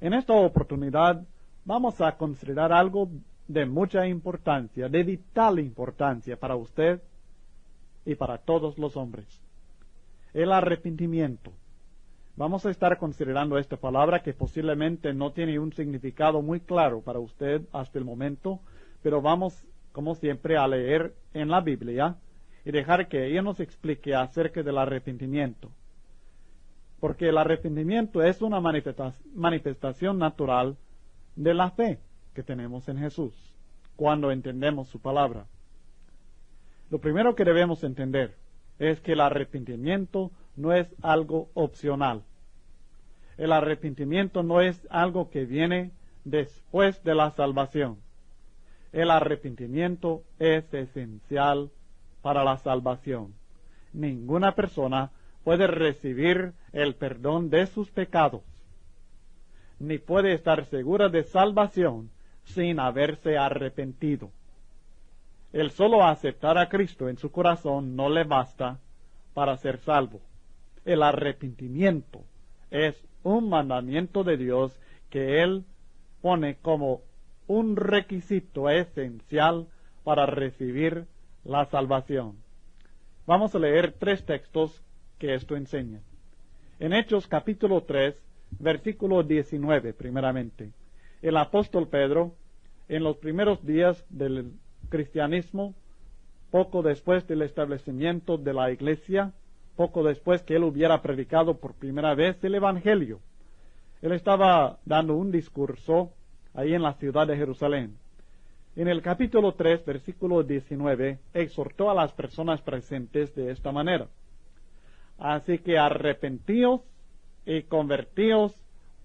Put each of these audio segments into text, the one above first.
En esta oportunidad vamos a considerar algo de mucha importancia, de vital importancia para usted y para todos los hombres. El arrepentimiento. Vamos a estar considerando esta palabra que posiblemente no tiene un significado muy claro para usted hasta el momento, pero vamos, como siempre, a leer en la Biblia y dejar que ella nos explique acerca del arrepentimiento. Porque el arrepentimiento es una manifestación natural de la fe que tenemos en Jesús, cuando entendemos su palabra. Lo primero que debemos entender es que el arrepentimiento no es algo opcional. El arrepentimiento no es algo que viene después de la salvación. El arrepentimiento es esencial para la salvación. Ninguna persona puede recibir el perdón de sus pecados, ni puede estar segura de salvación sin haberse arrepentido. El solo aceptar a Cristo en su corazón no le basta para ser salvo. El arrepentimiento es un mandamiento de Dios que Él pone como un requisito esencial para recibir la salvación. Vamos a leer 3 textos que esto enseña. En Hechos capítulo 3, versículo 19, primeramente. El apóstol Pedro, en los primeros días del cristianismo, poco después del establecimiento de la iglesia, poco después que él hubiera predicado por primera vez el Evangelio, él estaba dando un discurso ahí en la ciudad de Jerusalén. En el capítulo 3, versículo 19, exhortó a las personas presentes de esta manera: así que arrepentíos y convertíos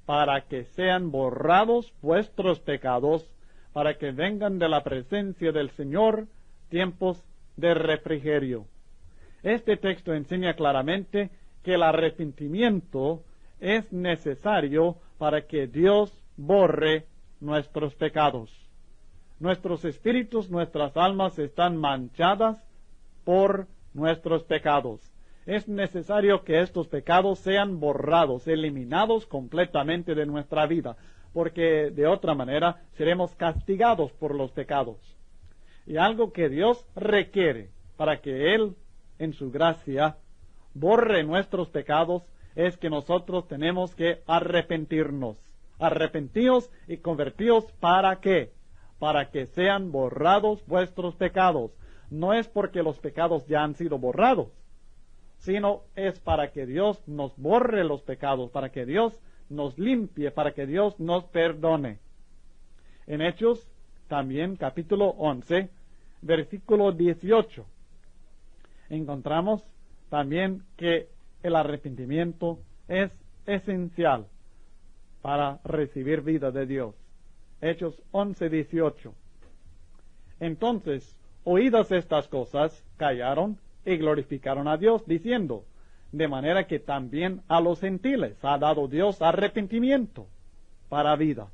para que sean borrados vuestros pecados, para que vengan de la presencia del Señor tiempos de refrigerio. Este texto enseña claramente que el arrepentimiento es necesario para que Dios borre nuestros pecados. Nuestros espíritus, nuestras almas están manchadas por nuestros pecados. Es necesario que estos pecados sean borrados, eliminados completamente de nuestra vida, porque de otra manera seremos castigados por los pecados. Y algo que Dios requiere para que Él, en su gracia, borre nuestros pecados, es que nosotros tenemos que arrepentirnos. Arrepentíos y convertíos, ¿para qué? Para que sean borrados vuestros pecados. No es porque los pecados ya han sido borrados, sino es para que Dios nos borre los pecados, para que Dios nos limpie, para que Dios nos perdone. En Hechos, también capítulo 11, versículo 18, encontramos también que el arrepentimiento es esencial para recibir vida de Dios. Hechos 11, 18. Entonces, oídas estas cosas, callaron y glorificaron a Dios, diciendo: de manera que también a los gentiles ha dado Dios arrepentimiento para vida.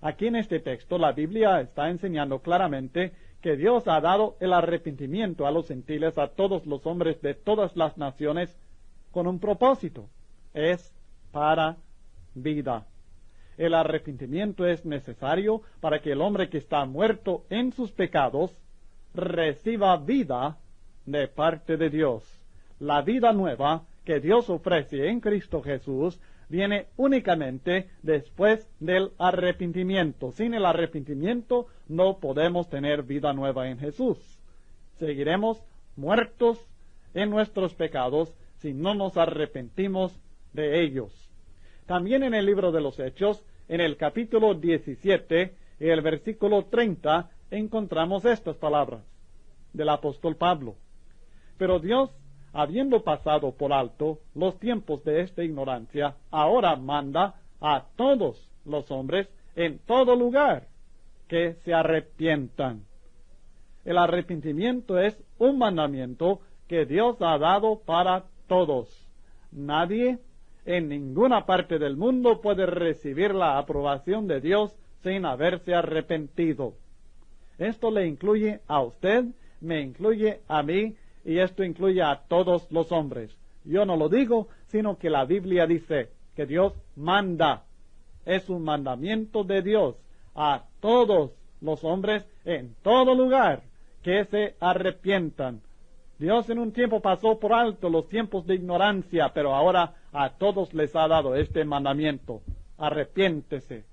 Aquí en este texto la Biblia está enseñando claramente que Dios ha dado el arrepentimiento a los gentiles, a todos los hombres de todas las naciones, con un propósito: es para vida. El arrepentimiento es necesario para que el hombre que está muerto en sus pecados reciba vida de parte de Dios. La vida nueva que Dios ofrece en Cristo Jesús viene únicamente después del arrepentimiento. Sin el arrepentimiento no podemos tener vida nueva en Jesús. Seguiremos muertos en nuestros pecados si no nos arrepentimos de ellos. También en el libro de los Hechos, en el capítulo 17 y el versículo 30, encontramos estas palabras del apóstol Pablo: pero Dios, habiendo pasado por alto los tiempos de esta ignorancia, ahora manda a todos los hombres en todo lugar que se arrepientan. El arrepentimiento es un mandamiento que Dios ha dado para todos. Nadie en ninguna parte del mundo puede recibir la aprobación de Dios sin haberse arrepentido. Esto le incluye a usted, me incluye a mí, y esto incluye a todos los hombres. Yo no lo digo, sino que la Biblia dice que Dios manda es un mandamiento de Dios a todos los hombres en todo lugar que se arrepientan. Dios en un tiempo pasó por alto los tiempos de ignorancia, pero ahora a todos les ha dado este mandamiento: arrepiéntese.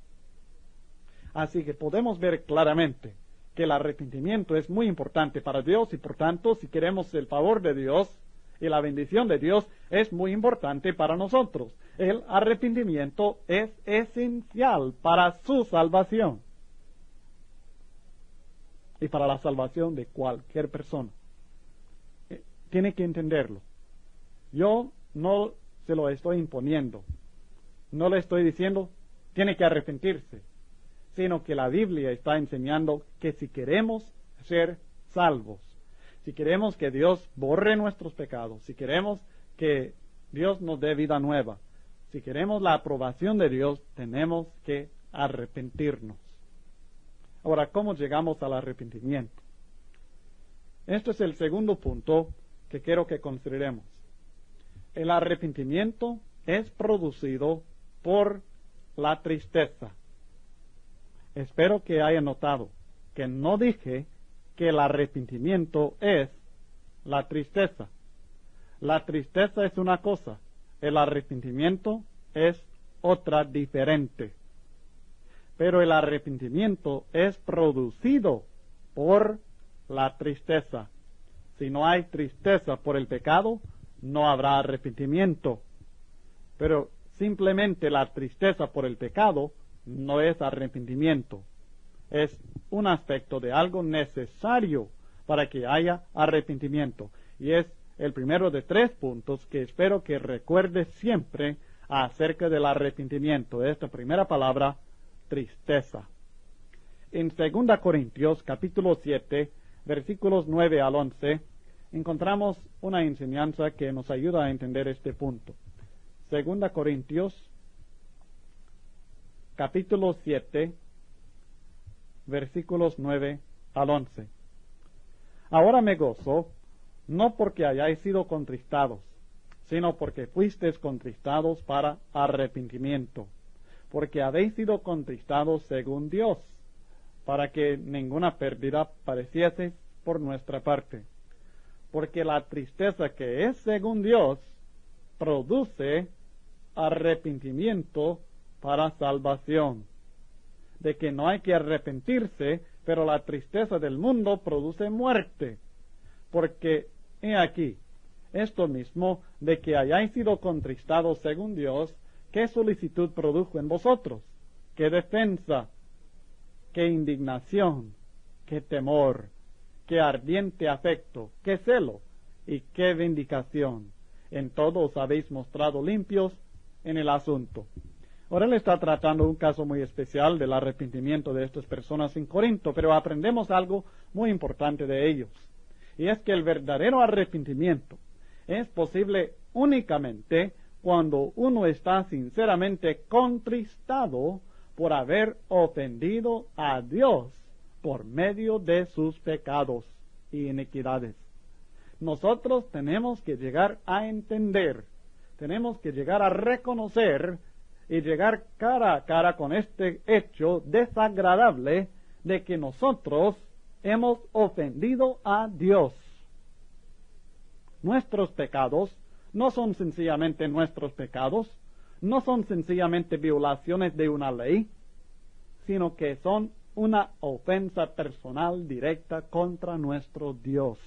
Así que podemos ver claramente que el arrepentimiento es muy importante para Dios y por tanto, si queremos el favor de Dios y la bendición de Dios, es muy importante para nosotros. El arrepentimiento es esencial para su salvación y para la salvación de cualquier persona. Tiene que entenderlo. Yo no se lo estoy imponiendo. No le estoy diciendo, tiene que arrepentirse, sino que la Biblia está enseñando que si queremos ser salvos, si queremos que Dios borre nuestros pecados, si queremos que Dios nos dé vida nueva, si queremos la aprobación de Dios, tenemos que arrepentirnos. Ahora, ¿cómo llegamos al arrepentimiento? Este es el segundo punto que quiero que consideremos. El arrepentimiento es producido por la tristeza. Espero que haya notado que no dije que el arrepentimiento es la tristeza. La tristeza es una cosa, el arrepentimiento es otra diferente. Pero el arrepentimiento es producido por la tristeza. Si no hay tristeza por el pecado, no habrá arrepentimiento. Pero simplemente la tristeza por el pecado no es arrepentimiento. Es un aspecto de algo necesario para que haya arrepentimiento. Y es el primero de 3 puntos que espero que recuerde siempre acerca del arrepentimiento. Esta primera palabra, tristeza. En 2 Corintios capítulo 7, versículos 9 al 11, encontramos una enseñanza que nos ayuda a entender este punto. 2 Corintios capítulo 7, versículos 9 al 11. Ahora me gozo, no porque hayáis sido contristados, sino porque fuisteis contristados para arrepentimiento, porque habéis sido contristados según Dios, para que ninguna pérdida padeciese por nuestra parte. Porque la tristeza que es según Dios produce arrepentimiento para salvación. De que no hay que arrepentirse, pero la tristeza del mundo produce muerte. Porque, he aquí, esto mismo de que hayáis sido contristados según Dios, ¿qué solicitud produjo en vosotros? ¿Qué defensa? ¿Qué indignación? ¿Qué temor? ¿Qué ardiente afecto? ¿Qué celo? ¿Y qué vindicación? En todo os habéis mostrado limpios en el asunto. Ahora él está tratando un caso muy especial del arrepentimiento de estas personas en Corinto, pero aprendemos algo muy importante de ellos. Y es que el verdadero arrepentimiento es posible únicamente cuando uno está sinceramente contristado por haber ofendido a Dios por medio de sus pecados y iniquidades. Nosotros tenemos que llegar a entender, tenemos que llegar a reconocer y llegar cara a cara con este hecho desagradable de que nosotros hemos ofendido a Dios. Nuestros pecados no son sencillamente nuestros pecados, no son sencillamente violaciones de una ley, sino que son una ofensa personal directa contra nuestro Dios.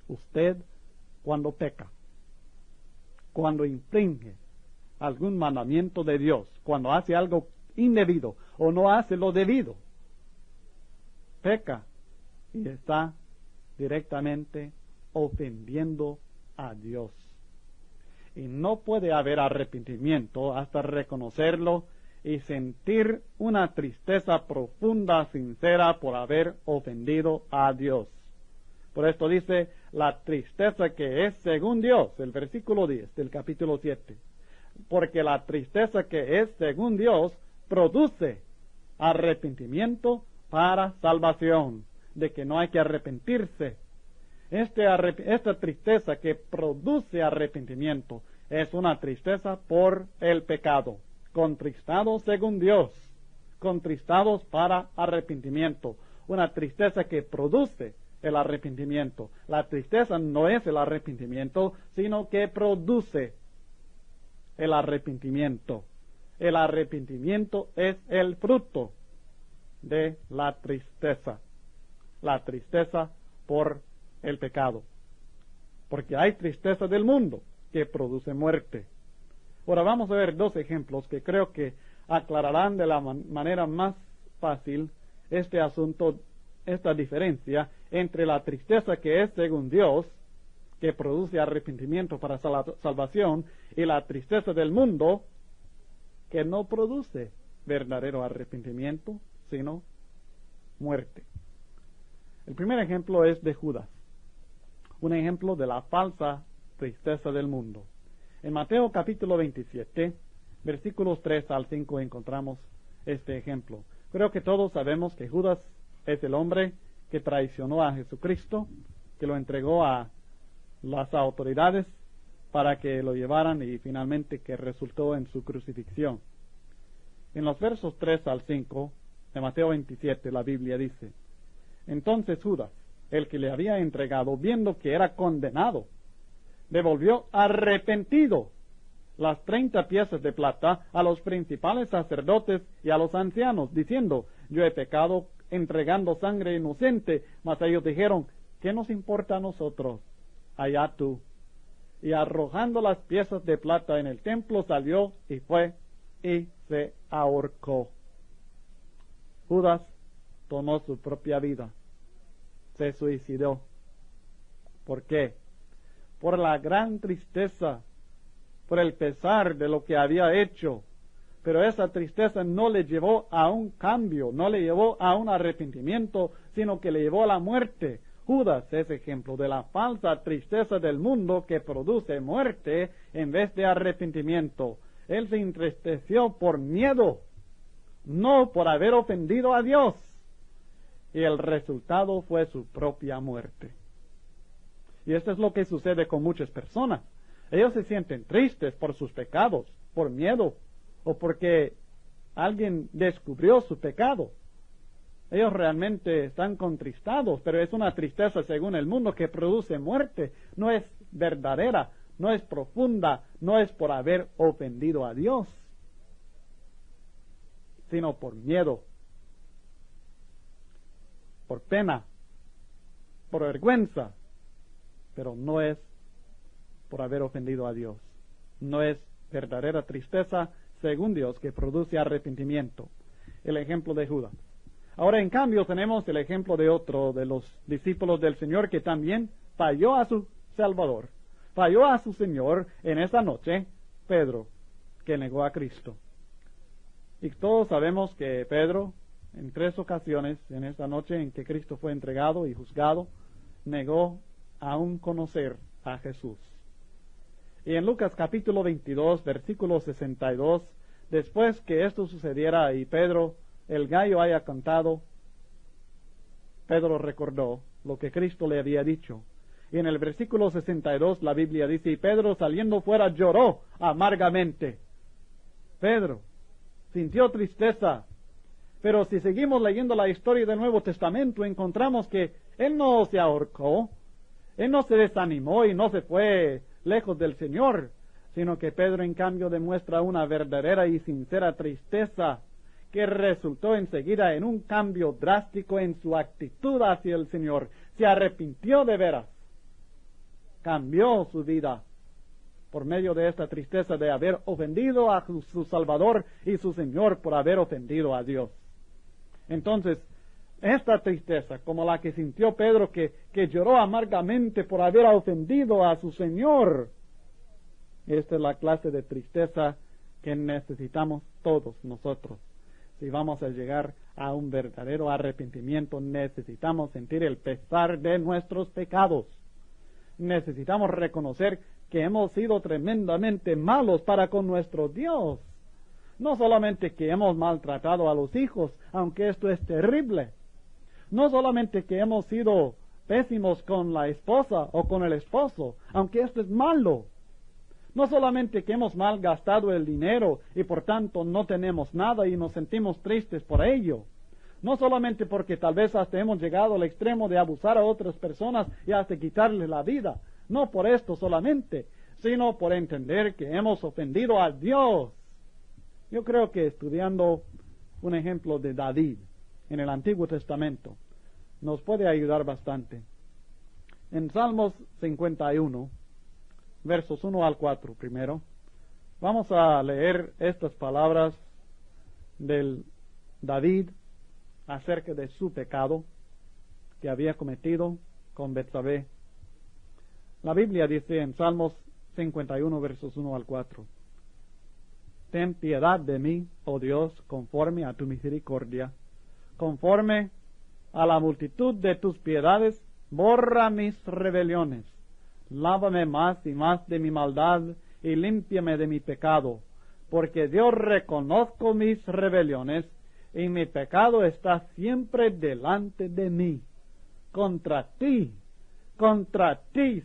Usted, cuando peca, cuando infringe algún mandamiento de Dios, cuando hace algo indebido o no hace lo debido, peca y está directamente ofendiendo a Dios. Y no puede haber arrepentimiento hasta reconocerlo y sentir una tristeza profunda, sincera, por haber ofendido a Dios. Por esto dice, la tristeza que es según Dios, el versículo 10 del capítulo 7. Porque la tristeza que es según Dios produce arrepentimiento para salvación, de que no hay que arrepentirse. Esta tristeza que produce arrepentimiento es una tristeza por el pecado. contristados según Dios, contristados para arrepentimiento, una tristeza que produce el arrepentimiento. La tristeza no es el arrepentimiento, sino que produce el arrepentimiento. El arrepentimiento es el fruto de la tristeza por el pecado. Porque hay tristeza del mundo que produce muerte. Ahora vamos a ver dos ejemplos que creo que aclararán de la manera más fácil este asunto, esta diferencia entre la tristeza que es según Dios, que produce arrepentimiento para salvación, y la tristeza del mundo, que no produce verdadero arrepentimiento, sino muerte. El primer ejemplo es de Judas, un ejemplo de la falsa tristeza del mundo. En Mateo capítulo 27, versículos 3 al 5 encontramos este ejemplo. Creo que todos sabemos que Judas es el hombre que traicionó a Jesucristo, que lo entregó a las autoridades para que lo llevaran y finalmente que resultó en su crucifixión. En los versos 3 al 5 de Mateo 27 la Biblia dice: Entonces Judas, el que le había entregado, viendo que era condenado, devolvió arrepentido las 30 piezas de plata a los principales sacerdotes y a los ancianos, diciendo: Yo he pecado entregando sangre inocente. Mas ellos dijeron: ¿qué nos importa a nosotros? Allá tú. Y arrojando las piezas de plata en el templo, salió y fue y se ahorcó. Judas tomó su propia vida, se suicidó. ¿Por qué? Por la gran tristeza, por el pesar de lo que había hecho. Pero esa tristeza no le llevó a un cambio, no le llevó a un arrepentimiento, sino que le llevó a la muerte. Judas es ejemplo de la falsa tristeza del mundo que produce muerte en vez de arrepentimiento. Él se entristeció por miedo, no por haber ofendido a Dios. Y el resultado fue su propia muerte. Y esto es lo que sucede con muchas personas. Ellos se sienten tristes por sus pecados, por miedo, o porque alguien descubrió su pecado. Ellos realmente están contristados, pero es una tristeza según el mundo que produce muerte. No es verdadera, no es profunda, no es por haber ofendido a Dios, sino por miedo, por pena, por vergüenza, pero no es por haber ofendido a Dios. No es verdadera tristeza según Dios que produce arrepentimiento. El ejemplo de Judas. Ahora, en cambio, tenemos el ejemplo de otro de los discípulos del Señor que también falló a su Salvador, falló a su Señor en esta noche, Pedro, que negó a Cristo. Y todos sabemos que Pedro, en 3 ocasiones, en esta noche en que Cristo fue entregado y juzgado, negó aún conocer a Jesús. Y en Lucas capítulo 22, versículo 62, después que esto sucediera y Pedro, el gallo haya cantado, Pedro recordó lo que Cristo le había dicho. Y en el versículo 62 la Biblia dice: y Pedro saliendo fuera lloró amargamente. Pedro sintió tristeza. Pero si seguimos leyendo la historia del Nuevo Testamento, encontramos que él no se ahorcó, él no se desanimó y no se fue lejos del Señor, sino que Pedro en cambio demuestra una verdadera y sincera tristeza que resultó enseguida en un cambio drástico en su actitud hacia el Señor. Se arrepintió de veras, cambió su vida por medio de esta tristeza de haber ofendido a su Salvador y su Señor por haber ofendido a Dios. Entonces, esta tristeza, como la que sintió Pedro, que lloró amargamente por haber ofendido a su Señor, esta es la clase de tristeza que necesitamos todos nosotros. Si vamos a llegar a un verdadero arrepentimiento, necesitamos sentir el pesar de nuestros pecados. Necesitamos reconocer que hemos sido tremendamente malos para con nuestro Dios. No solamente que hemos maltratado a los hijos, aunque esto es terrible. No solamente que hemos sido pésimos con la esposa o con el esposo, aunque esto es malo. No solamente que hemos malgastado el dinero y por tanto no tenemos nada y nos sentimos tristes por ello. No solamente porque tal vez hasta hemos llegado al extremo de abusar a otras personas y hasta quitarles la vida. No por esto solamente, sino por entender que hemos ofendido a Dios. Yo creo que estudiando un ejemplo de David en el Antiguo Testamento nos puede ayudar bastante. En Salmos 51, versos 1 al 4 primero, vamos a leer estas palabras del David acerca de su pecado que había cometido con Betsabé. La Biblia dice en Salmos 51, versos 1 al 4, Ten piedad de mí, oh Dios, conforme a tu misericordia, conforme a la multitud de tus piedades, borra mis rebeliones, lávame más y más de mi maldad, y límpiame de mi pecado, porque yo reconozco mis rebeliones, y mi pecado está siempre delante de mí. Contra ti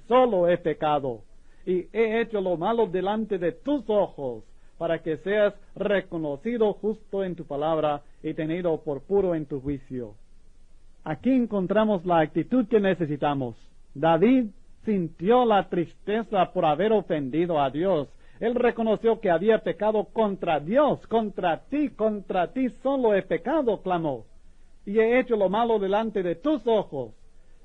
solo he pecado, y he hecho lo malo delante de tus ojos, para que seas reconocido justo en tu palabra y tenido por puro en tu juicio. Aquí encontramos la actitud que necesitamos. David sintió la tristeza por haber ofendido a Dios. Él reconoció que había pecado contra Dios, contra ti solo he pecado, clamó, y he hecho lo malo delante de tus ojos.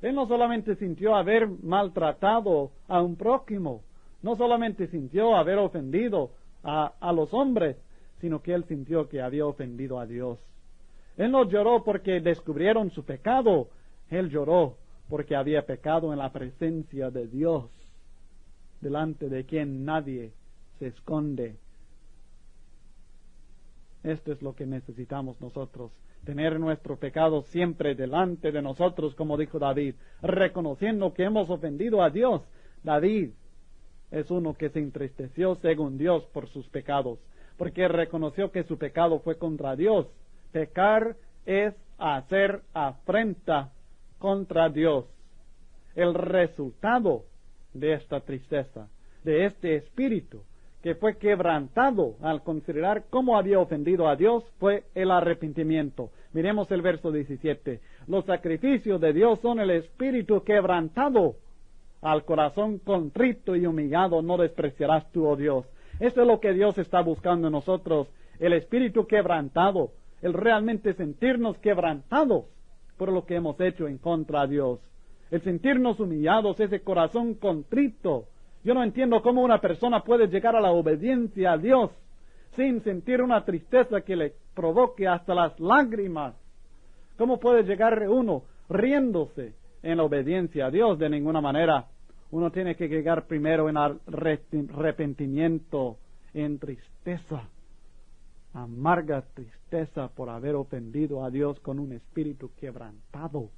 Él no solamente sintió haber maltratado a un prójimo, no solamente sintió haber ofendido a los hombres, sino que él sintió que había ofendido a Dios. Él no lloró porque descubrieron su pecado, él lloró porque había pecado en la presencia de Dios, delante de quien nadie se esconde. Esto es lo que necesitamos nosotros, tener nuestro pecado siempre delante de nosotros, como dijo David, reconociendo que hemos ofendido a Dios. David es uno que se entristeció según Dios por sus pecados, porque reconoció que su pecado fue contra Dios. Pecar es hacer afrenta contra Dios. El resultado de esta tristeza, de este espíritu que fue quebrantado al considerar cómo había ofendido a Dios, fue el arrepentimiento. Miremos el verso 17. Los sacrificios de Dios son el espíritu quebrantado. Al corazón contrito y humillado no despreciarás tú, oh Dios. Esto es lo que Dios está buscando en nosotros, el espíritu quebrantado, el realmente sentirnos quebrantados por lo que hemos hecho en contra de Dios, el sentirnos humillados, ese corazón contrito. Yo no entiendo cómo una persona puede llegar a la obediencia a Dios sin sentir una tristeza que le provoque hasta las lágrimas. ¿Cómo puede llegar uno riéndose en la obediencia a Dios? De ninguna manera. Uno tiene que llegar primero en arrepentimiento, en tristeza, amarga tristeza por haber ofendido a Dios con un espíritu quebrantado,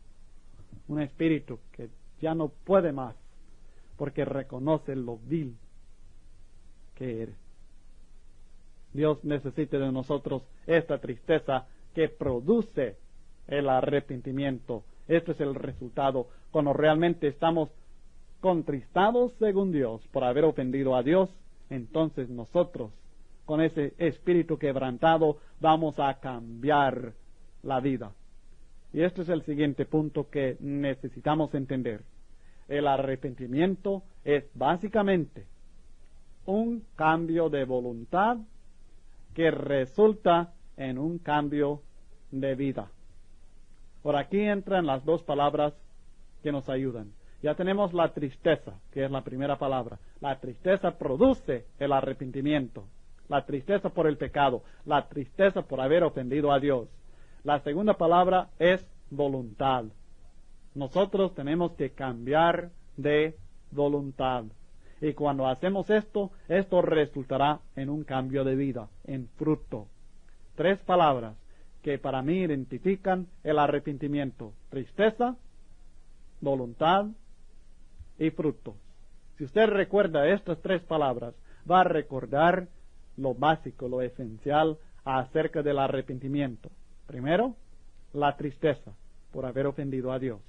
un espíritu que ya no puede más, porque reconoce lo vil que eres. Dios necesita de nosotros esta tristeza que produce el arrepentimiento. Este es el resultado cuando realmente estamos contristados según Dios por haber ofendido a Dios. Entonces nosotros, con ese espíritu quebrantado, vamos a cambiar la vida. Y este es el siguiente punto que necesitamos entender. El arrepentimiento es básicamente un cambio de voluntad que resulta en un cambio de vida. Por aquí entran las dos palabras que nos ayudan. Ya tenemos la tristeza, que es la primera palabra. La tristeza produce el arrepentimiento. La tristeza por el pecado. La tristeza por haber ofendido a Dios. La segunda palabra es voluntad. Nosotros tenemos que cambiar de voluntad. Y cuando hacemos esto, esto resultará en un cambio de vida, en fruto. Tres palabras que para mí identifican el arrepentimiento: tristeza, voluntad y fruto. Si usted recuerda estas tres palabras, va a recordar lo básico, lo esencial acerca del arrepentimiento. Primero, la tristeza por haber ofendido a Dios.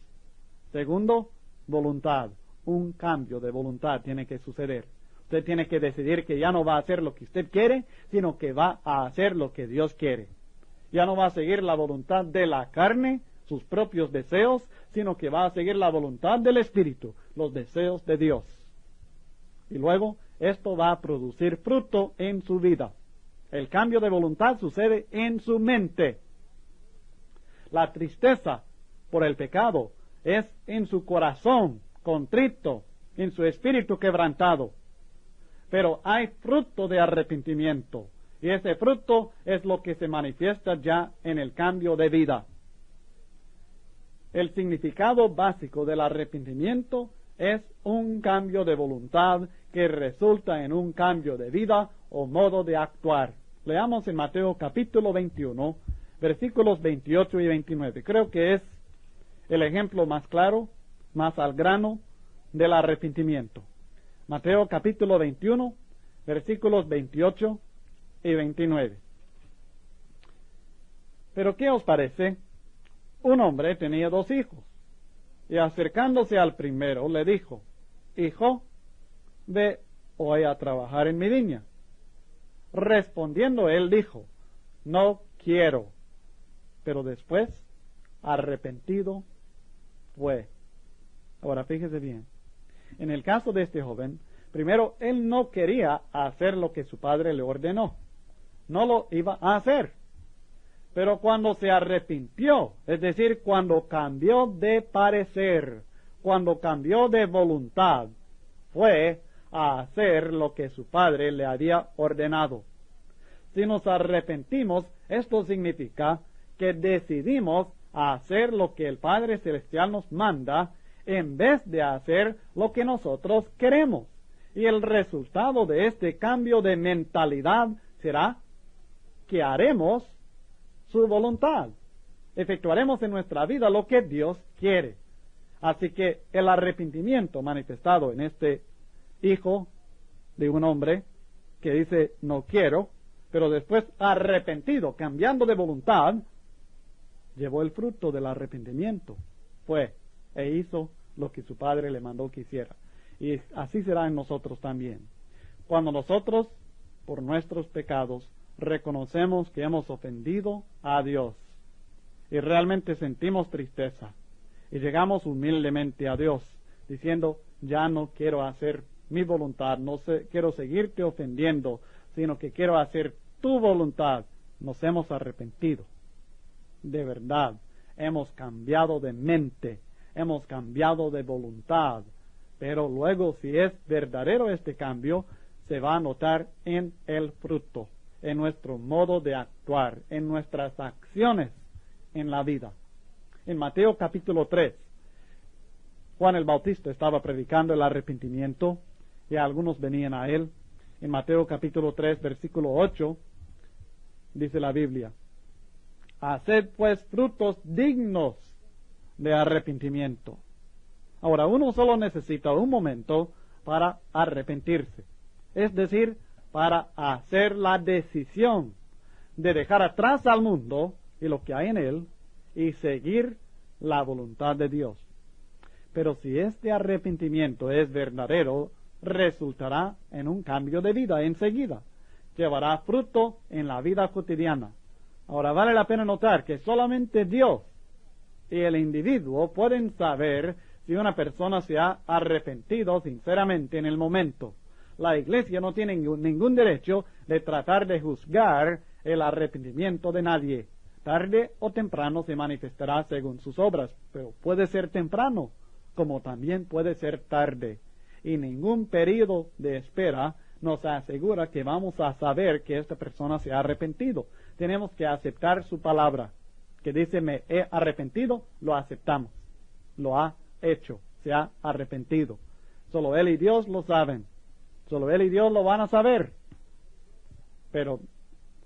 Segundo, voluntad. Un cambio de voluntad tiene que suceder. Usted tiene que decidir que ya no va a hacer lo que usted quiere, sino que va a hacer lo que Dios quiere. Ya no va a seguir la voluntad de la carne, sus propios deseos, sino que va a seguir la voluntad del Espíritu, los deseos de Dios. Y luego, esto va a producir fruto en su vida. El cambio de voluntad sucede en su mente. La tristeza por el pecado es en su corazón contrito, en su espíritu quebrantado. Pero hay fruto de arrepentimiento, y ese fruto es lo que se manifiesta ya en el cambio de vida. El significado básico del arrepentimiento es un cambio de voluntad que resulta en un cambio de vida o modo de actuar. Leamos en Mateo capítulo 21, versículos 28 y 29. Creo que es el ejemplo más claro, más al grano del arrepentimiento. Mateo capítulo 21, versículos 28 y 29. Pero ¿qué os parece? Un hombre tenía 2 hijos, y acercándose al primero le dijo: Hijo, ve hoy a trabajar en mi viña. Respondiendo él dijo: No quiero. Pero después, arrepentido fue. Ahora fíjese bien. En el caso de este joven, primero él no quería hacer lo que su padre le ordenó. No lo iba a hacer. Pero cuando se arrepintió, es decir, cuando cambió de parecer, cuando cambió de voluntad, fue a hacer lo que su padre le había ordenado. Si nos arrepentimos, esto significa que decidimos hacer lo que el Padre Celestial nos manda en vez de hacer lo que nosotros queremos. Y el resultado de este cambio de mentalidad será que haremos su voluntad. Efectuaremos en nuestra vida lo que Dios quiere. Así que el arrepentimiento manifestado en este hijo de un hombre que dice no quiero, pero después arrepentido, cambiando de voluntad, llevó el fruto del arrepentimiento. Fue e hizo lo que su padre le mandó que hiciera. Y así será en nosotros también. Cuando nosotros, por nuestros pecados, reconocemos que hemos ofendido a Dios y realmente sentimos tristeza y llegamos humildemente a Dios diciendo: ya no quiero hacer mi voluntad, quiero seguirte ofendiendo, sino que quiero hacer tu voluntad. Nos hemos arrepentido. De verdad, hemos cambiado de mente, hemos cambiado de voluntad. Pero luego, si es verdadero este cambio, se va a notar en el fruto, en nuestro modo de actuar, en nuestras acciones en la vida. En Mateo capítulo 3, Juan el Bautista estaba predicando el arrepentimiento y algunos venían a él. En Mateo capítulo 3, versículo 8, dice la Biblia: Haced pues frutos dignos de arrepentimiento. Ahora, uno solo necesita un momento para arrepentirse, es decir, para hacer la decisión de dejar atrás al mundo y lo que hay en él y seguir la voluntad de Dios. Pero si este arrepentimiento es verdadero, resultará en un cambio de vida enseguida. Llevará fruto en la vida cotidiana. Ahora vale la pena notar que solamente Dios y el individuo pueden saber si una persona se ha arrepentido sinceramente en el momento. La iglesia no tiene ningún derecho de tratar de juzgar el arrepentimiento de nadie. Tarde o temprano se manifestará según sus obras, pero puede ser temprano, como también puede ser tarde. Y ningún período de espera nos asegura que vamos a saber que esta persona se ha arrepentido. Tenemos que aceptar su palabra, que dice me he arrepentido, lo aceptamos. Lo ha hecho, se ha arrepentido. Solo Él y Dios lo saben. Solo Él y Dios lo van a saber. Pero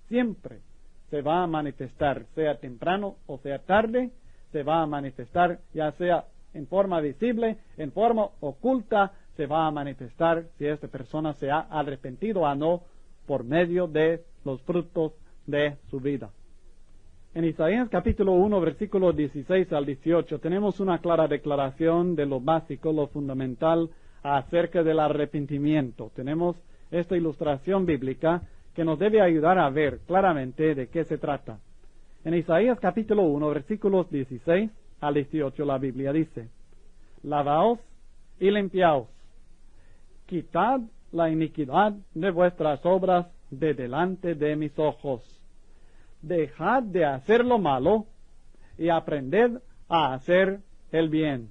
siempre se va a manifestar, sea temprano o sea tarde, se va a manifestar, ya sea en forma visible, en forma oculta, se va a manifestar si esta persona se ha arrepentido o no por medio de los frutos de su vida. En Isaías capítulo 1, versículos 16 al 18, tenemos una clara declaración de lo básico, lo fundamental acerca del arrepentimiento. Tenemos esta ilustración bíblica que nos debe ayudar a ver claramente de qué se trata. En Isaías capítulo 1, versículos 16 al 18, la Biblia dice: Lavaos y limpiaos, quitad la iniquidad de vuestras obras de delante de mis ojos. Dejad de hacer lo malo y aprended a hacer el bien.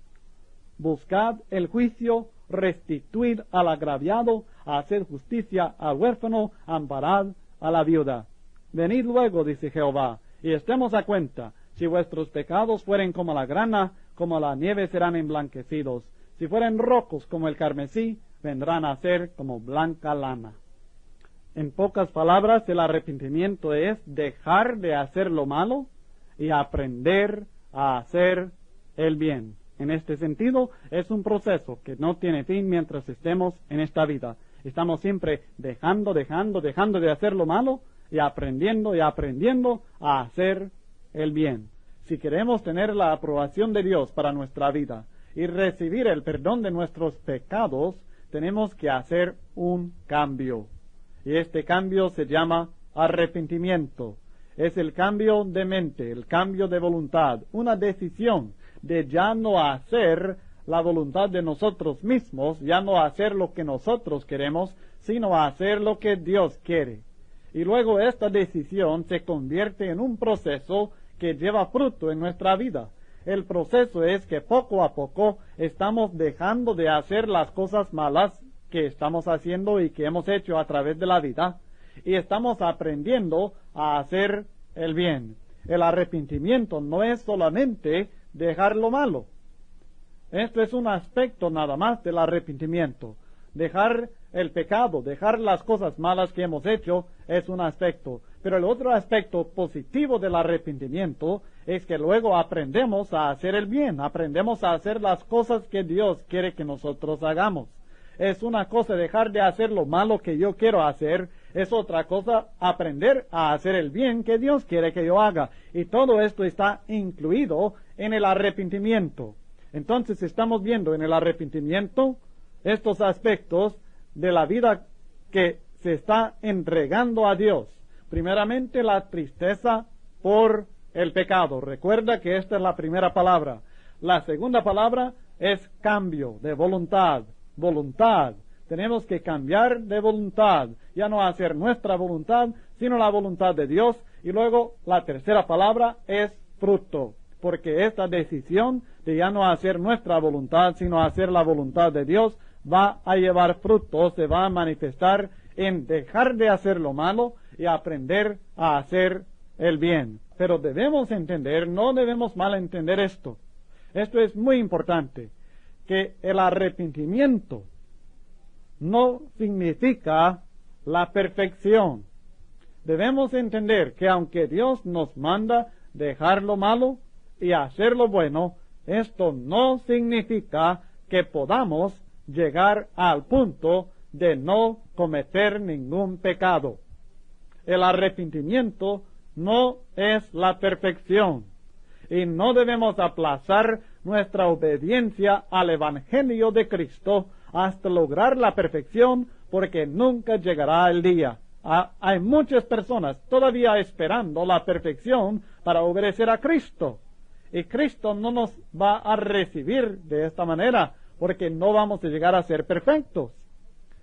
Buscad el juicio, restituid al agraviado, haced justicia al huérfano, amparad a la viuda. Venid luego, dice Jehová, y estemos a cuenta. Si vuestros pecados fueren como la grana, como la nieve serán emblanquecidos. Si fueren rojos como el carmesí, vendrán a ser como blanca lana. En pocas palabras, el arrepentimiento es dejar de hacer lo malo y aprender a hacer el bien. En este sentido, es un proceso que no tiene fin mientras estemos en esta vida. Estamos siempre dejando de hacer lo malo y aprendiendo a hacer el bien. Si queremos tener la aprobación de Dios para nuestra vida y recibir el perdón de nuestros pecados, tenemos que hacer un cambio. Y este cambio se llama arrepentimiento. Es el cambio de mente, el cambio de voluntad, una decisión de ya no hacer la voluntad de nosotros mismos, ya no hacer lo que nosotros queremos, sino hacer lo que Dios quiere. Y luego esta decisión se convierte en un proceso que lleva fruto en nuestra vida. El proceso es que poco a poco estamos dejando de hacer las cosas malas que estamos haciendo y que hemos hecho a través de la vida, y estamos aprendiendo a hacer el bien. El arrepentimiento no es solamente dejar lo malo. Esto es un aspecto nada más del arrepentimiento. Dejar el pecado, dejar las cosas malas que hemos hecho es un aspecto. Pero el otro aspecto positivo del arrepentimiento es que luego aprendemos a hacer el bien, aprendemos a hacer las cosas que Dios quiere que nosotros hagamos. Es una cosa dejar de hacer lo malo que yo quiero hacer, es otra cosa aprender a hacer el bien que Dios quiere que yo haga. Y todo esto está incluido en el arrepentimiento. Entonces estamos viendo en el arrepentimiento estos aspectos de la vida que se está entregando a Dios. Primeramente, la tristeza por el pecado. Recuerda que esta es la primera palabra. La segunda palabra es cambio de voluntad. Voluntad. Tenemos que cambiar de voluntad. Ya no hacer nuestra voluntad, sino la voluntad de Dios. Y luego, la tercera palabra es fruto. Porque esta decisión de ya no hacer nuestra voluntad, sino hacer la voluntad de Dios, va a llevar fruto, se va a manifestar en dejar de hacer lo malo y aprender a hacer el bien. Pero debemos entender, no debemos malentender esto. Esto es muy importante, que el arrepentimiento no significa la perfección. Debemos entender que aunque Dios nos manda dejar lo malo y hacer lo bueno, esto no significa que podamos llegar al punto de no cometer ningún pecado. El arrepentimiento no es la perfección y no debemos aplazar nuestra obediencia al Evangelio de Cristo hasta lograr la perfección, porque nunca llegará el día. Hay muchas personas todavía esperando la perfección para obedecer a Cristo, y Cristo no nos va a recibir de esta manera, porque no vamos a llegar a ser perfectos.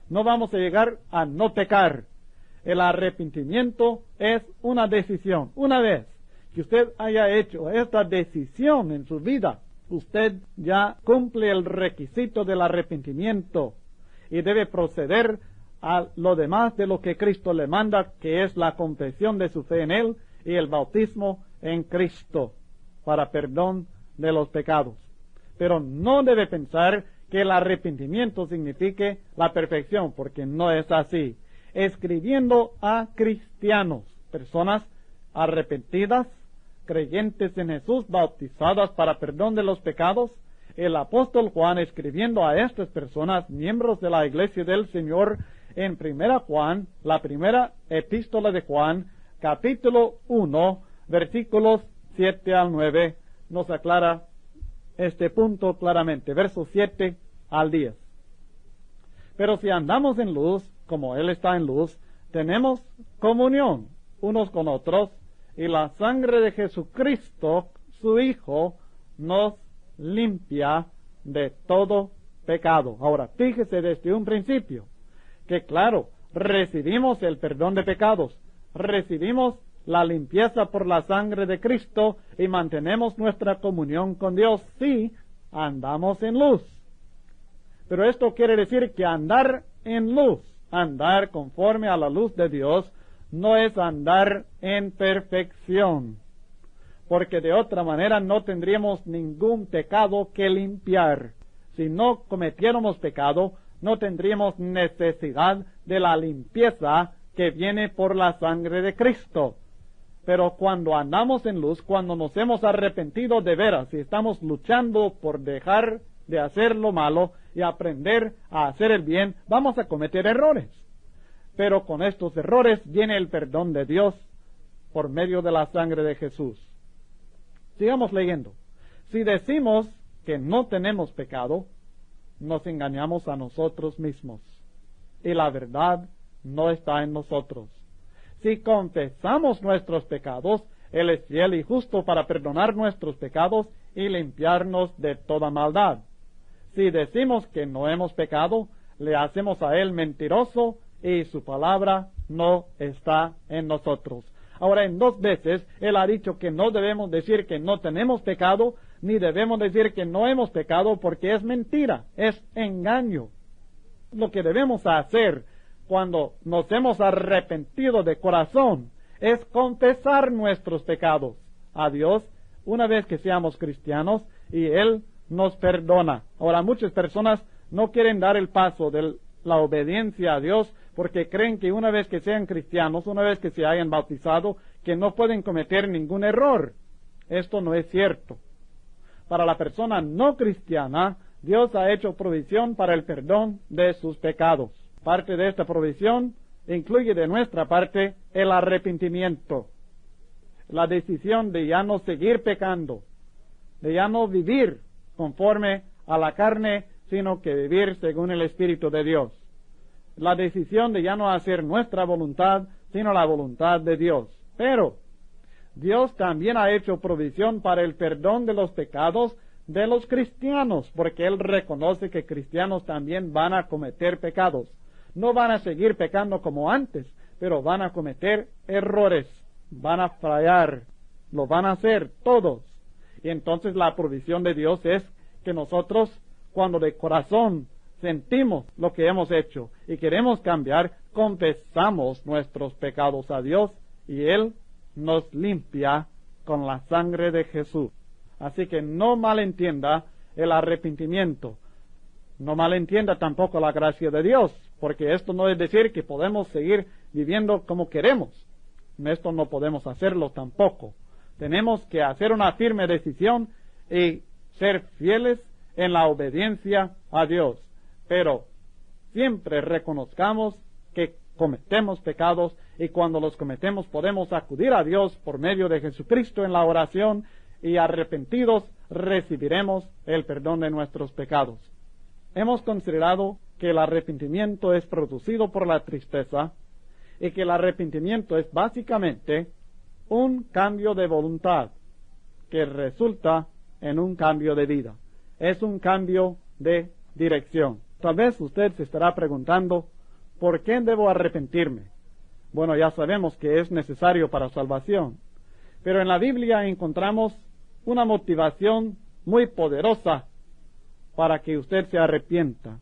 No vamos a llegar a no pecar. El arrepentimiento es una decisión. Una vez que usted haya hecho esta decisión en su vida, usted ya cumple el requisito del arrepentimiento y debe proceder a lo demás de lo que Cristo le manda, que es la confesión de su fe en Él y el bautismo en Cristo para perdón de los pecados. Pero no debe pensar que el arrepentimiento signifique la perfección, porque no es así. Escribiendo a cristianos, personas arrepentidas, creyentes en Jesús, bautizadas para perdón de los pecados, el apóstol Juan, escribiendo a estas personas, miembros de la iglesia del Señor, en 1 Juan, la primera epístola de Juan, capítulo 1, versículos 7 al 9, nos aclara este punto claramente, versos 7 al 10. Pero si andamos en luz, como Él está en luz, tenemos comunión unos con otros, y la sangre de Jesucristo, su Hijo, nos limpia de todo pecado. Ahora, fíjese desde un principio, que claro, recibimos el perdón de pecados, recibimos la limpieza por la sangre de Cristo y mantenemos nuestra comunión con Dios si andamos en luz. Pero esto quiere decir que andar en luz, andar conforme a la luz de Dios, no es andar en perfección, porque de otra manera no tendríamos ningún pecado que limpiar. Si no cometiéramos pecado, no tendríamos necesidad de la limpieza que viene por la sangre de Cristo. Pero cuando andamos en luz, cuando nos hemos arrepentido de veras y estamos luchando por dejar de hacer lo malo y aprender a hacer el bien, vamos a cometer errores. Pero con estos errores viene el perdón de Dios por medio de la sangre de Jesús. Sigamos leyendo. Si decimos que no tenemos pecado, nos engañamos a nosotros mismos, y la verdad no está en nosotros. Si confesamos nuestros pecados, Él es fiel y justo para perdonar nuestros pecados y limpiarnos de toda maldad. Si decimos que no hemos pecado, le hacemos a Él mentiroso y su palabra no está en nosotros. Ahora, en 2 veces, Él ha dicho que no debemos decir que no tenemos pecado, ni debemos decir que no hemos pecado, porque es mentira, es engaño. Lo que debemos hacer cuando nos hemos arrepentido de corazón es confesar nuestros pecados a Dios una vez que seamos cristianos y Él nos perdona. Ahora, muchas personas no quieren dar el paso de la obediencia a Dios porque creen que una vez que sean cristianos, una vez que se hayan bautizado, que no pueden cometer ningún error. Esto no es cierto. Para la persona no cristiana, Dios ha hecho provisión para el perdón de sus pecados. Parte de esta provisión incluye de nuestra parte el arrepentimiento, la decisión de ya no seguir pecando, de ya no vivir conforme a la carne, sino que vivir según el Espíritu de Dios. La decisión de ya no hacer nuestra voluntad, sino la voluntad de Dios. Pero Dios también ha hecho provisión para el perdón de los pecados de los cristianos, porque Él reconoce que cristianos también van a cometer pecados. No van a seguir pecando como antes, pero van a cometer errores, van a fallar, lo van a hacer todos. Y entonces la provisión de Dios es que nosotros, cuando de corazón sentimos lo que hemos hecho y queremos cambiar, confesamos nuestros pecados a Dios y Él nos limpia con la sangre de Jesús. Así que no malentienda el arrepentimiento, no malentienda tampoco la gracia de Dios, porque esto no es decir que podemos seguir viviendo como queremos. Esto no podemos hacerlo tampoco. Tenemos que hacer una firme decisión y ser fieles en la obediencia a Dios. Pero siempre reconozcamos que cometemos pecados y cuando los cometemos podemos acudir a Dios por medio de Jesucristo en la oración y arrepentidos recibiremos el perdón de nuestros pecados. Hemos considerado que el arrepentimiento es producido por la tristeza y que el arrepentimiento es básicamente un cambio de voluntad que resulta en un cambio de vida. Es un cambio de dirección. Tal vez usted se estará preguntando, ¿por qué debo arrepentirme? Bueno, ya sabemos que es necesario para salvación, pero en la Biblia encontramos una motivación muy poderosa para que usted se arrepienta.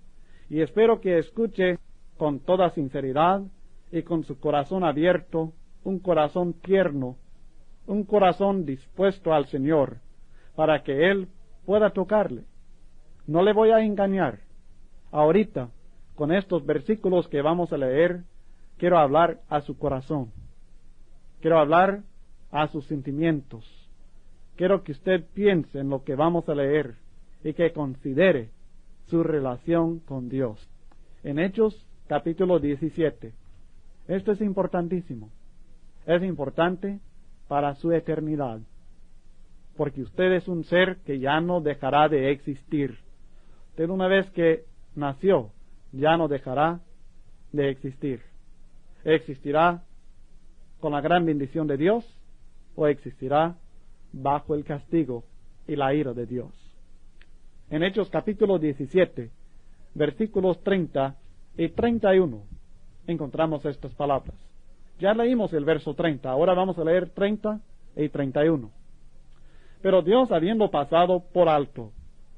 Y espero que escuche con toda sinceridad y con su corazón abierto, un corazón tierno, un corazón dispuesto al Señor, para que Él pueda tocarle. No le voy a engañar. Ahorita, con estos versículos que vamos a leer, quiero hablar a su corazón. Quiero hablar a sus sentimientos. Quiero que usted piense en lo que vamos a leer y que considere su relación con Dios. En Hechos, capítulo 17. Esto es importantísimo. Es importante para su eternidad, porque usted es un ser que ya no dejará de existir. Usted una vez que nació, ya no dejará de existir. ¿Existirá con la gran bendición de Dios o existirá bajo el castigo y la ira de Dios? En Hechos capítulo 17, versículos 30 y 31, encontramos estas palabras. Ya leímos el verso 30, ahora vamos a leer 30 y 31. Pero Dios, habiendo pasado por alto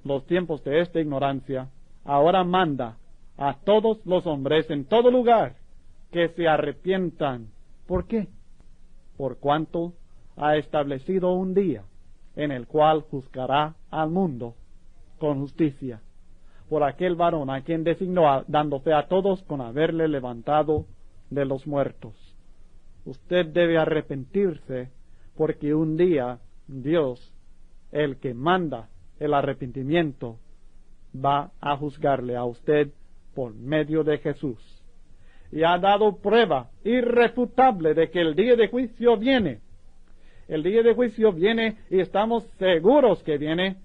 los tiempos de esta ignorancia, ahora manda a todos los hombres en todo lugar que se arrepientan. ¿Por qué? Por cuanto ha establecido un día en el cual juzgará al mundo con justicia, por aquel varón a quien designó, dando fe a todos con haberle levantado de los muertos. Usted debe arrepentirse, porque un día Dios, el que manda el arrepentimiento, va a juzgarle a usted por medio de Jesús. Y ha dado prueba irrefutable de que el día de juicio viene. El día de juicio viene y estamos seguros que viene.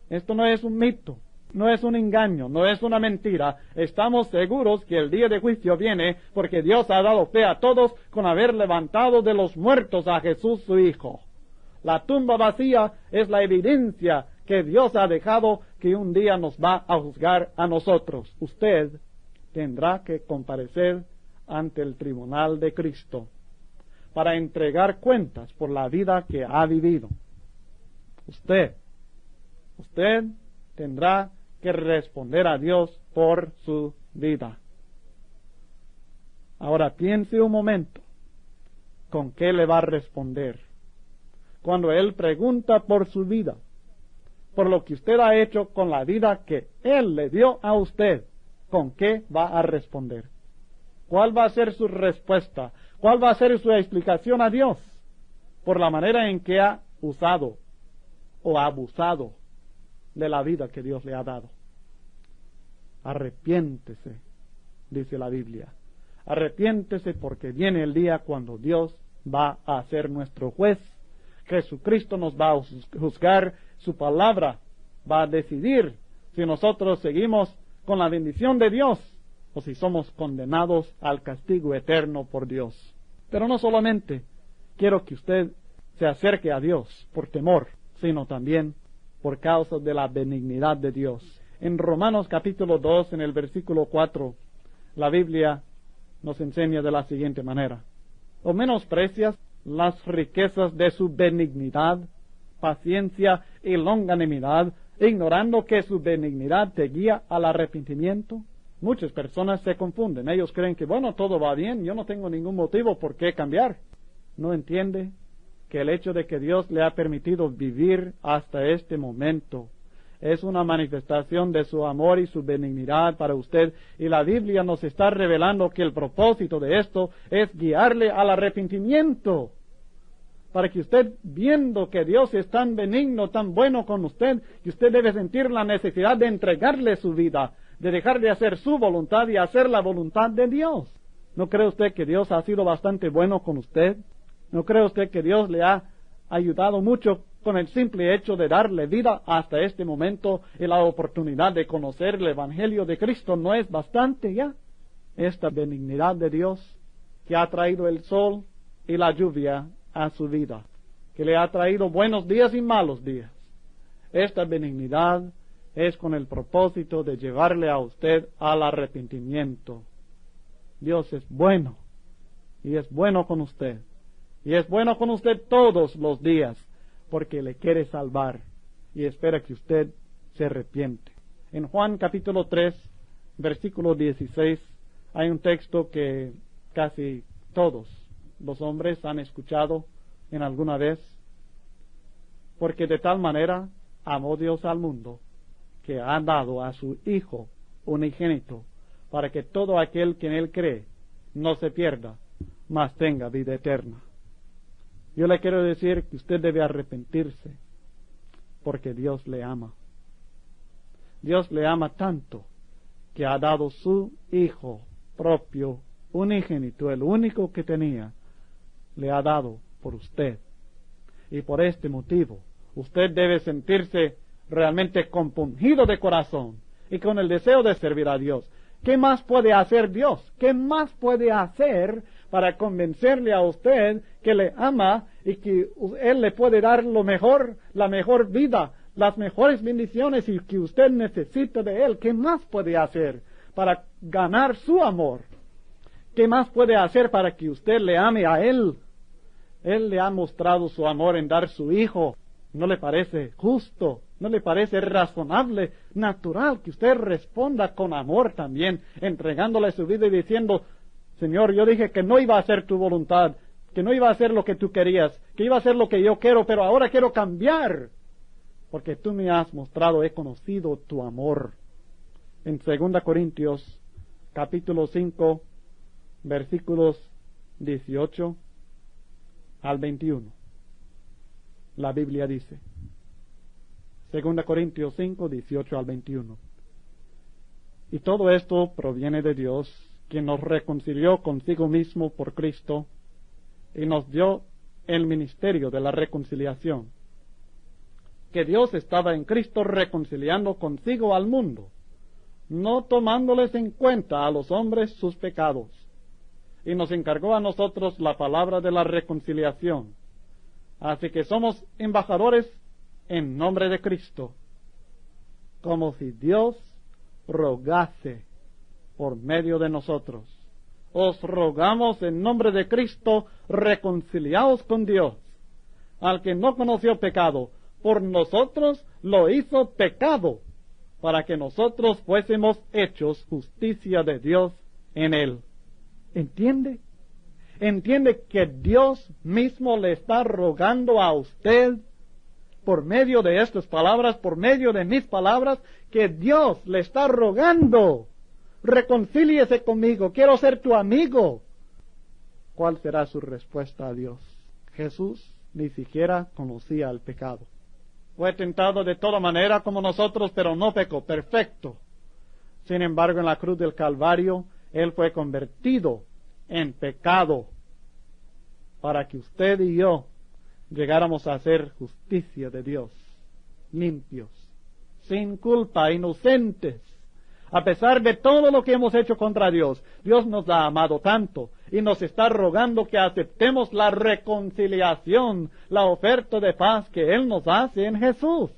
Esto no es un mito, no es un engaño, no es una mentira. Estamos seguros que el día de juicio viene porque Dios ha dado fe a todos con haber levantado de los muertos a Jesús su Hijo. La tumba vacía es la evidencia que Dios ha dejado que un día nos va a juzgar a nosotros. Usted tendrá que comparecer ante el tribunal de Cristo para entregar cuentas por la vida que ha vivido. Usted tendrá que responder a Dios por su vida. Ahora piense un momento, ¿con qué le va a responder? Cuando Él pregunta por su vida, por lo que usted ha hecho con la vida que Él le dio a usted, ¿con qué va a responder? ¿Cuál va a ser su respuesta? ¿Cuál va a ser su explicación a Dios? Por la manera en que ha usado o abusado de la vida que Dios le ha dado. Arrepiéntese, dice la Biblia. Arrepiéntese porque viene el día cuando Dios va a ser nuestro juez. Jesucristo nos va a juzgar, su palabra va a decidir si nosotros seguimos con la bendición de Dios o si somos condenados al castigo eterno por Dios. Pero no solamente quiero que usted se acerque a Dios por temor, sino también por causa de la benignidad de Dios. En Romanos capítulo 2, en el versículo 4, la Biblia nos enseña de la siguiente manera: ¿o menosprecias las riquezas de su benignidad, paciencia y longanimidad, ignorando que su benignidad te guía al arrepentimiento? Muchas personas se confunden. Ellos creen que, bueno, todo va bien, yo no tengo ningún motivo por qué cambiar. No entiende que el hecho de que Dios le ha permitido vivir hasta este momento es una manifestación de su amor y su benignidad para usted, y la Biblia nos está revelando que el propósito de esto es guiarle al arrepentimiento, para que usted, viendo que Dios es tan benigno, tan bueno con usted, que usted debe sentir la necesidad de entregarle su vida, de dejar de hacer su voluntad y hacer la voluntad de Dios. ¿No cree usted que Dios ha sido bastante bueno con usted? ¿No cree usted que Dios le ha ayudado mucho con el simple hecho de darle vida hasta este momento y la oportunidad de conocer el Evangelio de Cristo? ¿No es bastante ya? Esta benignidad de Dios que ha traído el sol y la lluvia a su vida, que le ha traído buenos días y malos días. Esta benignidad es con el propósito de llevarle a usted al arrepentimiento. Dios es bueno, y es bueno con usted, y es bueno con usted todos los días, porque le quiere salvar, y espera que usted se arrepiente. En Juan capítulo 3, versículo 16, hay un texto que casi todos los hombres han escuchado en alguna vez: porque de tal manera amó Dios al mundo, que ha dado a su Hijo unigénito, para que todo aquel que en Él cree no se pierda, mas tenga vida eterna. Yo le quiero decir que usted debe arrepentirse, porque Dios le ama. Dios le ama tanto que ha dado su Hijo propio, unigénito, el único que tenía, le ha dado por usted. Y por este motivo, usted debe sentirse realmente compungido de corazón y con el deseo de servir a Dios. ¿Qué más puede hacer Dios? ¿Qué más puede hacer para convencerle a usted que le ama y que Él le puede dar lo mejor, la mejor vida, las mejores bendiciones y que usted necesita de Él? ¿Qué más puede hacer para ganar su amor? ¿Qué más puede hacer para que usted le ame a Él? Él le ha mostrado su amor en dar su Hijo. ¿No le parece justo? ¿No le parece razonable, natural que usted responda con amor también, entregándole su vida y diciendo: Señor, yo dije que no iba a hacer tu voluntad, que no iba a hacer lo que tú querías, que iba a hacer lo que yo quiero, pero ahora quiero cambiar, porque tú me has mostrado, he conocido tu amor? En 2 Corintios, capítulo 5, versículos 18 al 21. La Biblia dice, 2 Corintios 5, 18 al 21. Y todo esto proviene de Dios, quien nos reconcilió consigo mismo por Cristo y nos dio el ministerio de la reconciliación. Que Dios estaba en Cristo reconciliando consigo al mundo, no tomándoles en cuenta a los hombres sus pecados, y nos encargó a nosotros la palabra de la reconciliación. Así que somos embajadores en nombre de Cristo, como si Dios rogase por medio de nosotros. Os rogamos en nombre de Cristo, reconciliaos con Dios. Al que no conoció pecado, por nosotros lo hizo pecado, para que nosotros fuésemos hechos justicia de Dios en él. ¿Entiende? ¿Entiende que Dios mismo le está rogando a usted por medio de estas palabras, por medio de mis palabras, que Dios le está rogando: reconcíliese conmigo, quiero ser tu amigo? ¿Cuál será su respuesta a Dios? Jesús ni siquiera conocía el pecado. Fue tentado de toda manera como nosotros, pero no pecó, perfecto. Sin embargo, en la cruz del Calvario, Él fue convertido en pecado para que usted y yo llegáramos a ser justicia de Dios, limpios, sin culpa, inocentes. A pesar de todo lo que hemos hecho contra Dios, Dios nos ha amado tanto y nos está rogando que aceptemos la reconciliación, la oferta de paz que Él nos hace en Jesús.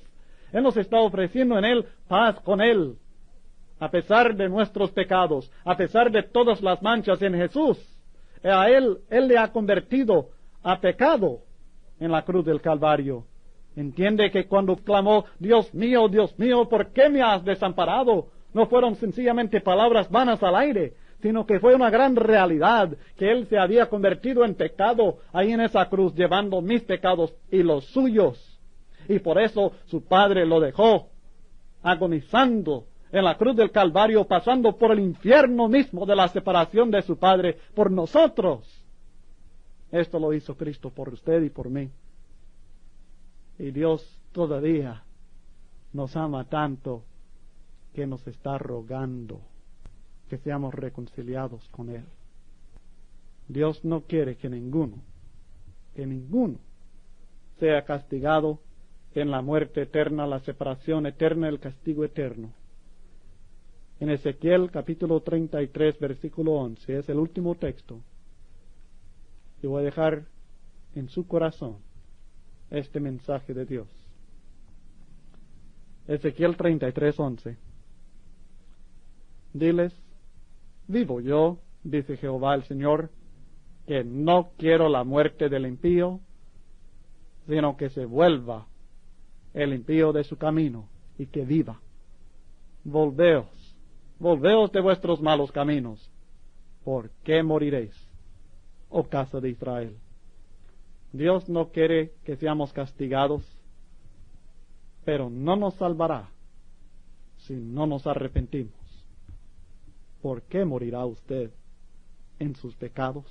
Él nos está ofreciendo en Él paz con Él. A pesar de nuestros pecados, a pesar de todas las manchas en Jesús, a Él le ha convertido a pecado en la cruz del Calvario. Entiende que cuando clamó: Dios mío, ¿por qué me has desamparado?, no fueron sencillamente palabras vanas al aire, sino que fue una gran realidad, que Él se había convertido en pecado ahí en esa cruz, llevando mis pecados y los suyos. Y por eso su Padre lo dejó agonizando en la cruz del Calvario, pasando por el infierno mismo de la separación de su Padre por nosotros. Esto lo hizo Cristo por usted y por mí. Y Dios todavía nos ama tanto que nos está rogando que seamos reconciliados con Él. Dios no quiere que ninguno sea castigado en la muerte eterna, la separación eterna, el castigo eterno. En Ezequiel capítulo 33, versículo 11, es el último texto. Y voy a dejar en su corazón este mensaje de Dios. Ezequiel 33, 11. Diles: vivo yo, dice Jehová el Señor, que no quiero la muerte del impío, sino que se vuelva el impío de su camino y que viva. Volveos de vuestros malos caminos. ¿Por qué moriréis, oh casa de Israel? Dios no quiere que seamos castigados, pero no nos salvará si no nos arrepentimos. ¿Por qué morirá usted en sus pecados?